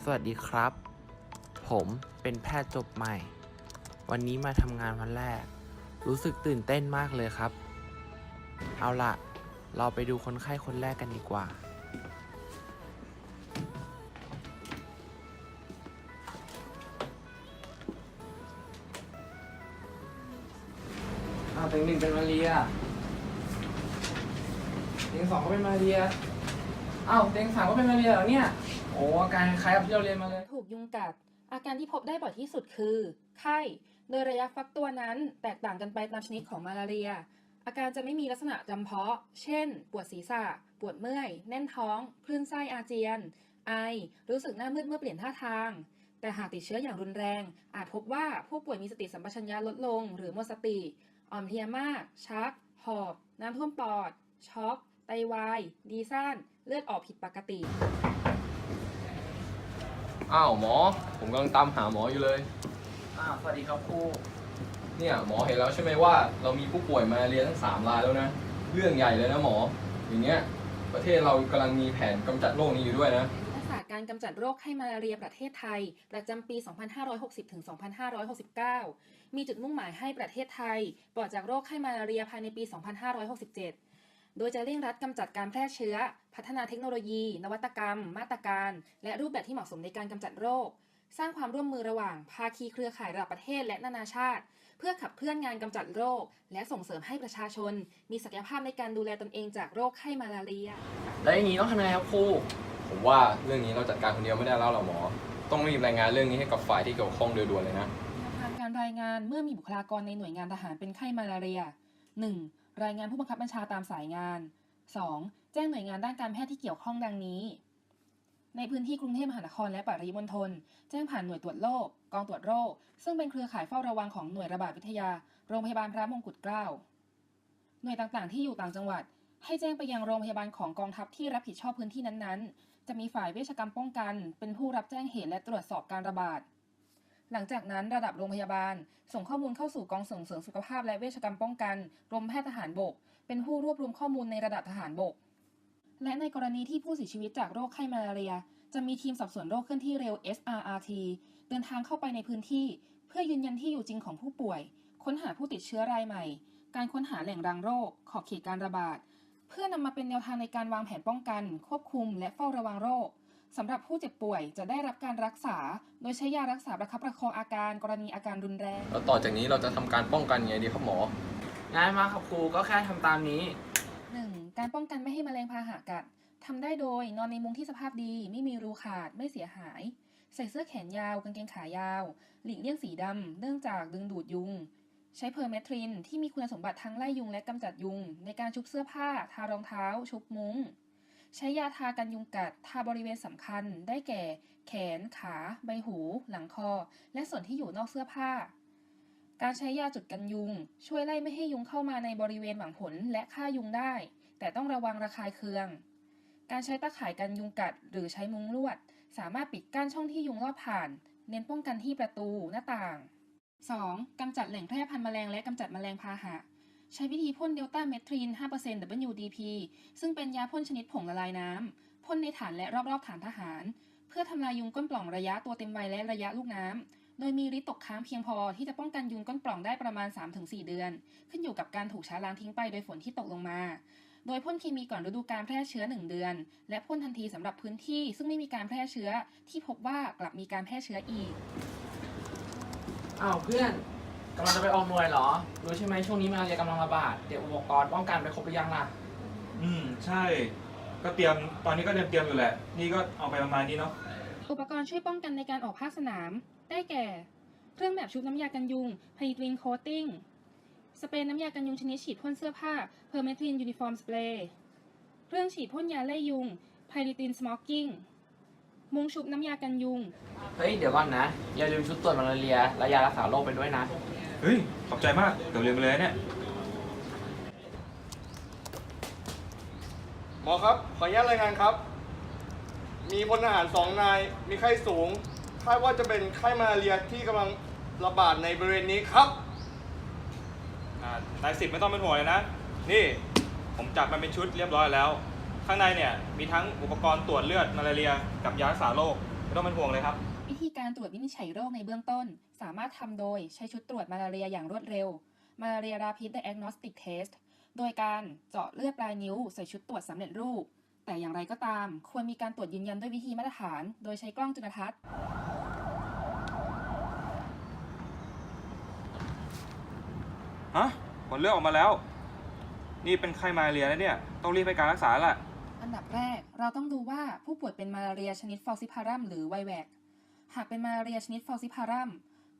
สวัสดีครับผมเป็นแพทย์จบใหม่วันนี้มาทำงานวันแรกรู้สึกตื่นเต้นมากเลยครับเอาล่ะเราไปดูคนไข้คนแรกกันดีกว่าเต็งหนึ่งเป็นมาเรียเต็งสองก็เป็นมาเรียเต็งสามก็เป็นมาเรียเหรอเนี่ยโอ้อาการคล้ายกับที่เราเรียนมาเลยถูกยุงกัดอาการที่พบได้บ่อยที่สุดคือไข้โดยระยะฟักตัวนั้นแตกต่างกันไปตามชนิดของมาลาเรียอาการจะไม่มีลักษณะจำเพาะเช่นปวดศีรษะปวดเมื่อยแน่นท้องคลื่นไส้อาเจียนไอรู้สึกหน้ามืดเมื่อเปลี่ยนท่าทางแต่หากติดเชื้ออย่างรุนแรงอาจพบว่าผู้ป่วยมีสติสัมปชัญญะลดลงหรือหมดสติอ่อนเพลียมากชักหอบน้ำท่วมปอดช็อกไตวายดีซ่านเลือดออกผิดปกติหมอผมกำลังตามหาหมออยู่เลยสวัสดีครับครูเนี่ยหมอเห็นแล้วใช่ไหมว่าเรามีผู้ป่วยมาเรียทั้ง3 รายแล้วนะเรื่องใหญ่เลยนะหมออย่างเงี้ยประเทศเรากำลังมีแผนกำจัดโรคนี้อยู่ด้วยนะยุทธศาสตร์การกำจัดโรคไข้มาลาเรียประเทศไทยประจำปี 2560 ถึง 2569 มีจุดมุ่งหมายให้ประเทศไทยปลอดจากโรคไข้มาลาเรียภายในปี 2567 โดยจะเร่งรัดกำจัดการแพร่เชื้อพัฒนาเทคโนโลยี นวัตกรรม มาตรการ และรูปแบบที่เหมาะสมในการกำจัดโรคสร้างความร่วมมือระหว่างภาคีเครือข่ายระดับประเทศและนานาชาติเพื่อขับเคลื่อนงานกำจัดโรคและส่งเสริมให้ประชาชนมีศักยภาพในการดูแลตนเองจากโรคไข้มาลาเรียแล้วอย่างนี้ต้องทำยังไงครับครูผมว่าเรื่องนี้เราจัดการคนเดียวไม่ได้แล้วหรอหมอต้องรีบรายงานเรื่องนี้ให้กับฝ่ายที่เกี่ยวข้องโดยด่วนเลยนะทางการรายงานเมื่อมีบุคลากรในหน่วยงานทหารเป็นไข้มาลาเรีย 1. รายงานผู้บังคับบัญชาตามสายงาน 2. แจ้งหน่วยงานด้านการแพทย์ที่เกี่ยวข้องดังนี้ในพื้นที่กรุงเทพมหานครและปริมณฑลแจ้งผ่านหน่วยตรวจโรคกองตรวจโรคซึ่งเป็นเครือข่ายเฝ้าระวังของหน่วยระบาดวิทยาโรงพยาบาลพระมงกุฎเกล้าหน่วยต่างๆที่อยู่ต่างจังหวัดให้แจ้งไปยังโรงพยาบาลของกองทัพที่รับผิดชอบพื้นที่นั้นๆจะมีฝ่ายเวชกรรมป้องกันเป็นผู้รับแจ้งเหตุและตรวจสอบการระบาดหลังจากนั้นระดับโรงพยาบาลส่งข้อมูลเข้าสู่กองส่งเสริมสุขภาพและเวชกรรมป้องกันกรมแพทย์ทหารบกเป็นผู้รวบรวมข้อมูลในระดับทหารบกและในกรณีที่ผู้เสียชีวิตจากโรคไข้มาลาเรียจะมีทีมสอบสวนโรคเคลื่อนที่เร็ว SRRT เดินทางเข้าไปในพื้นที่เพื่อยืนยันที่อยู่จริงของผู้ป่วยค้นหาผู้ติดเชื้อรายใหม่การค้นหาแหล่งรังโรคขอบเขตการระบาดเพื่อนำมาเป็นแนวทางในการวางแผนป้องกันควบคุมและเฝ้าระวังโรคสำหรับผู้เจ็บป่วยจะได้รับการรักษาโดยใช้ยารักษาประคับประคองอาการกรณีอาการรุนแรงแล้วต่อจากนี้เราจะทำการป้องกันยังไงดีครับหมอง่ายมากครับครูก็แค่ทำตามนี้ 1. การป้องกันไม่ให้แมลงพาหะกัดทำได้โดยนอนในมุ้งที่สภาพดีไม่มีรูขาดไม่เสียหายใส่เสื้อแขนยาวกางเกงขายาวหลีกเลี่ยงสีดำเนื่องจากดึงดูดยุงใช้เพอร์เมทรินที่มีคุณสมบัติทั้งไล่ยุงและกำจัดยุงในการชุบเสื้อผ้าทารองเท้าชุบมุ้งใช้ยาทากันยุงกัดทาบริเวณสำคัญได้แก่แขนขาใบหูหลังคอและส่วนที่อยู่นอกเสื้อผ้าการใช้ยาจุดกันยุงช่วยไล่ไม่ให้ยุงเข้ามาในบริเวณหวังผลและฆ่ายุงได้แต่ต้องระวังระคายเคืองการใช้ตะข่ายกันยุงกัดหรือใช้มุ้งลวดสามารถปิดกั้นช่องที่ยุงลอดผ่านเน้นป้องกันที่ประตูหน้าต่าง 2. กำจัดแหล่งแพร่พันธุ์แมลงและกำจัดแมลงพาหะใช้วิธีพ่นเดลต้าเมทริน 5% WDP ซึ่งเป็นยาพ่นชนิดผงละลายน้ำพ่นในฐานและรอบๆฐานทหารเพื่อทำลายยุงก้นปล่องระยะตัวเต็มวัยและระยะลูกน้ำโดยมีฤทธิ์ตกค้างเพียงพอที่จะป้องกันยุงก้นปล่องได้ประมาณ 3-4 เดือนขึ้นอยู่กับการถูกช้าล้างทิ้งไปโดยฝนที่ตกลงมาโดยพ่นเคมีก่อนฤดูกาลแพร่เชื้อ1เดือนและพ่นทันทีสำหรับพื้นที่ซึ่งไม่มีการแพร่เชื้อที่พบว่ากลับมีการแพร่เชื้ออีกเพื่อนกำลังจะไปออกหน่วยเหรอรู้ใช่ไหมช่วงนี้มาเรียกำลังระบาดเตรียมอุปกรณ์ป้องกันไปครบหรือยังล่ะใช่ก็เตรียมตอนนี้ก็เตรียมอยู่แหละนี่ก็เอาไปประมาณนี้เนาะอุปกรณ์ช่วยป้องกันในการออกภาคสนามได้แก่เครื่องแบบชุบน้ำยากันยุงไพริตรินโคตติ้งสเปรย์น้ำยากันยุงชนิดฉีดพ่นเสื้อผ้าเพอร์เมทรินยูนิฟอร์มสเปรย์เครื่องฉีดพ่นยาไล่ยุงไพริตรินสโมกกิ้งมุ้งชุบน้ำยากันยุงเฮ้ยเดี๋ยวก่อนนะอย่าลืมชุดตรวจมาลาเรียและยารักษาโรคไปด้วยนะเฮ้ยขอบใจมากเดี๋ยวเรียนไปเลยเนี่ยหมอครับขออนุญาตรายงานครับมีพลทหาร2 นายมีไข้สูงคาดว่าจะเป็นไข้มาลาเรียที่กำลังระบาดในบริเวณนี้ครับนาย10ไม่ต้องเป็นห่วงเลยนะนี่ผมจัดมันเป็นชุดเรียบร้อยแล้วข้างในเนี่ยมีทั้งอุปกรณ์ตรวจเลือดมาลาเรียกับยารักษาโรค ไม่ต้องเป็นห่วงเลยครับ วิธีการตรวจวินิจฉัยโรคในเบื้องต้น สามารถทำโดยใช้ชุดตรวจมาลาเรียอย่างรวดเร็ว Malaria Rapid Diagnostic Test โดยการเจาะเลือดปลายนิ้วใส่ชุดตรวจสำเร็จรูป แต่อย่างไรก็ตาม ควรมีการตรวจยืนยันด้วยวิธีมาตรฐาน โดยใช้กล้องจุลทรรศน์ ฮะ ผลเลือดออกมาแล้ว นี่เป็นไข้มาลาเรียแล้วเนี่ย ต้องรีบให้การรักษาแล้วล่ะ อันดับแรกเราต้องดูว่าผู้ป่วยเป็นมาลาเรียชนิดฟอลซิพารัมหรือไวแวกหากเป็นมาลาเรียชนิดฟอลซิพารัม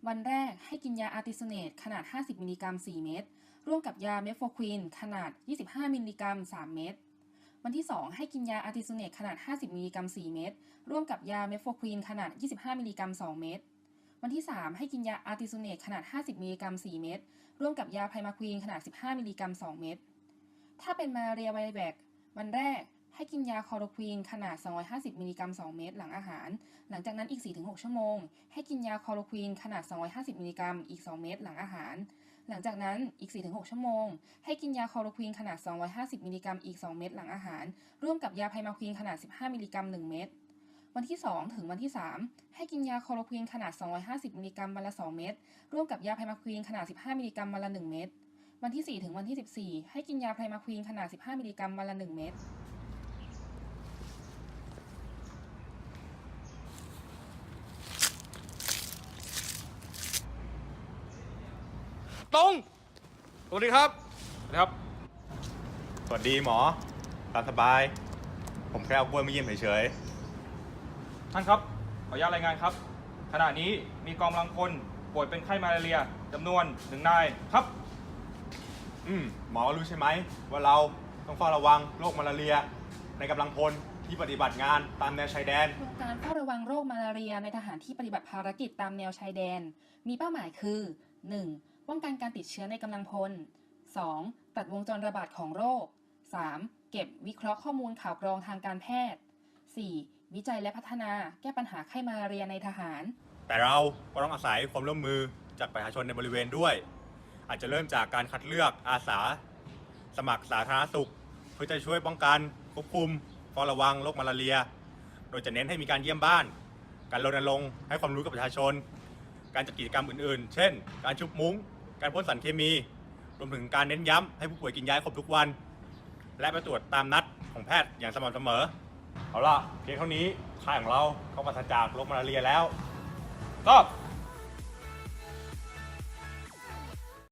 วันแรกให้กินยาอาร์ติโซเนตขนาด 50 มิลลิกรัม 4 เม็ด ร่วมกับยาเมฟโฟควินขนาด 25 มิลลิกรัม 3 เม็ด วันที่ 2 ให้กินยาอาร์ติโซเนตขนาด 50 มิลลิกรัม 4 เม็ด ร่วมกับยาเมฟโฟควินขนาด 25 มิลลิกรัม 2 เม็ด วันที่ 3 ให้กินยาอาร์ติโซเนตขนาด 50 มิลลิกรัม 4 เม็ด ร่วมกับยาไพรมาควีนขนาด 15 มิลลิกรัม 2 เม็ด ถ้าเป็นมาลาเรียไวแวกวันแรกให้กินยาคลอโรควีนขนาด 250 มิลลิกรัม 2 เม็ดหลังอาหาร หลังจากนั้นอีก 4-6 ชั่วโมงให้กินยาคลอโรควีนขนาด 250 มิลลิกรัมอีก 2 เม็ดหลังอาหาร หลังจากนั้นอีก 4-6 ชั่วโมงให้กินยาคลอโรควีนขนาด 250 มิลลิกรัมอีก 2 เม็ดหลังอาหาร ร่วมกับยาไพรมาควีนขนาด 15 มิลลิกรัม 1 เม็ด วันที่ 2 ถึงวันที่ 3 ให้กินยาคลอโรควีนขนาด 250 มิลลิกรัมวันละ 2 เม็ด ร่วมกับยาไพรมาควีนขนาด 15 มิลลิกรัมวันละ 1 เม็ด วันที่ 4 ถึงวันที่ 14 ให้กินยาไพรมาควีนขนาด 15 มิลลิกรัมวันละ 1 เม็ด ตรง สวัสดีครับ นะครับ สวัสดีหมอตามสบาย ผมแค่เอากล้วยมาเยี่ยมเฉย ท่านครับ ขออนุญาตรายงานครับ ขณะนี้มีกองกำลังพลป่วยเป็นไข้มาลาเรียจำนวน1 นายครับ หมอรู้ใช่ไหมว่าเราต้องเฝ้าระวังโรคมาลาเรียในกำลังพลที่ปฏิบัติงานตามแนวชายแดน โครงการเฝ้าระวังโรคมาลาเรียในทหารที่ปฏิบัติภารกิจตามแนวชายแดน มีเป้าหมายคือ 1. ป้องกันการติดเชื้อในกำลังพล 2. ตัดวงจรระบาดของโรค 3. เก็บวิเคราะห์ข้อมูลข่าวกรองทางการแพทย์ 4. วิจัยและพัฒนาแก้ปัญหาไข้มาลาเรียในทหาร แต่เราก็ต้องอาศัยความร่วมมือจากประชาชนในบริเวณด้วย อาจจะเริ่มจากการคัดเลือกอาสาสมัครสาธารณสุข เพื่อจะช่วยป้องกันควบคุมเฝ้าระวังโรคมาลาเรีย โดยจะเน้นให้มีการเยี่ยมบ้าน การรณรงค์ให้ความรู้กับประชาชน การจัดกิจกรรมอื่นๆ เช่น การชุบมุ้ง การพ่นสารเคมี รวมถึงการเน้นย้ำให้ผู้ป่วยกินยาครบทุกวัน และไปตรวจตามนัดของแพทย์อย่างสม่ำเสมอ เอาล่ะเพียงเท่านี้ค่ายของเราก็ปราศจากโรคมาลาเรียแล้ว ตอบ